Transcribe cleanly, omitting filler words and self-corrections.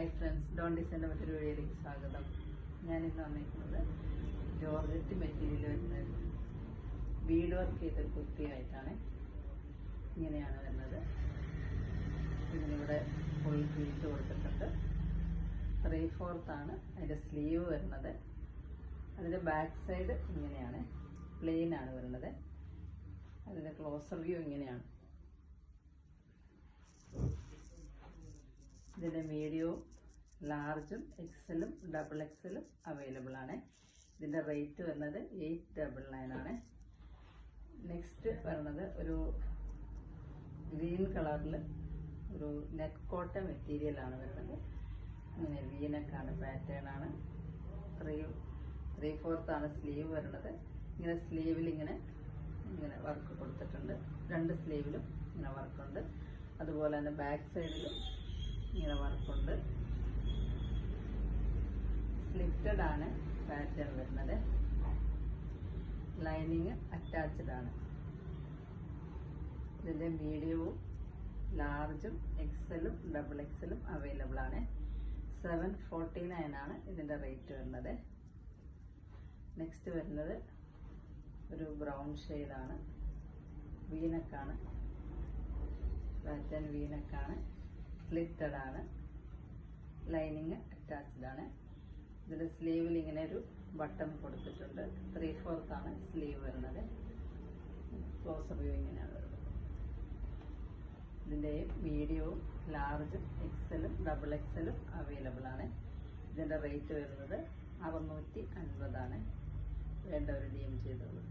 Hi friends, Don ഡിസൈൻ്റെ മറ്റൊരു വീഡിയോയിലേക്ക് സ്വാഗതം. ഞാനിന്ന് വന്നിരിക്കുന്നത് ജോർജറ്റ് മെറ്റീരിയൽ വരുന്ന ബീഡ് വർക്ക് ചെയ്തൊരു കുർത്തിയായിട്ടാണ്. ഇങ്ങനെയാണ് വരുന്നത്. ഇതിനിവിടെ ഫുൾ പ്ലീറ്റ് കൊടുത്തിട്ടുണ്ട്. 3/4 ആണ് അതിൻ്റെ സ്ലീവ് വരുന്നത്. അതിൻ്റെ ബാക്ക് സൈഡ് ഇങ്ങനെയാണ്, പ്ലെയിൻ ആണ് വരുന്നത്. അതിൻ്റെ ക്ലോസർ വ്യൂ ഇങ്ങനെയാണ്. ഇതിൻ്റെ മീഡിയവും ലാർജും എക്സലും ഡബിൾ എക്സലും അവൈലബിൾ ആണ്. ഇതിൻ്റെ റേറ്റ് വരുന്നത് 899 ആണ്. നെക്സ്റ്റ് വരുന്നത് ഒരു ഗ്രീൻ കളറിൽ ഒരു നെറ്റ് കോട്ടൺ മെറ്റീരിയലാണ് വരുന്നത്. ഇങ്ങനെ വീനക്കാണ്, പാറ്റേൺ ആണ്. 3/4 ആണ് സ്ലീവ് വരുന്നത്. ഇങ്ങനെ സ്ലീവിൽ ഇങ്ങനെ വർക്ക് കൊടുത്തിട്ടുണ്ട്. 2 സ്ലീവിലും ഇങ്ങനെ വർക്കുണ്ട്. അതുപോലെ തന്നെ ബാക്ക് സൈഡിലും ഇങ്ങനെ വർക്കുണ്ട്. സ്ലിറ്റഡ് ആണ് പാറ്റേൺ വരുന്നത്. ലൈനിങ് അറ്റാച്ച്ഡ് ആണ്. ഇതിൻ്റെ മീഡിയവും ലാർജും എക്സലും ഡബിൾ എക്സലും അവൈലബിൾ ആണ്. 749 ആണ് ഇതിൻ്റെ റേറ്റ് വരുന്നത്. നെക്സ്റ്റ് വരുന്നത് ഒരു ബ്രൗൺ ഷെയ്ഡാണ്. വീനക്കാണ്, പാറ്റേൺ വീനക്കാണ്. സ്ലിറ്റഡ് ആണ്. ലൈനിങ് അറ്റാച്ച്ഡ് ആണ്. ഇതിൻ്റെ സ്ലീവിൽ ഇങ്ങനെ ഒരു ബട്ടൺ കൊടുത്തിട്ടുണ്ട്. 3/4 ആണ് സ്ലീവ് വരുന്നത്. ക്ലോസർ വ്യൂ ഇങ്ങനെയാണ് വരുന്നത്. ഇതിൻ്റെ മീഡിയവും ലാർജും എക്സലും ഡബിൾ എക്സലും അവൈലബിൾ ആണ്. ഇതിൻ്റെ റേറ്റ് വരുന്നത് 650 ആണ്. വേണ്ടവർ DM ചെയ്തോളൂ.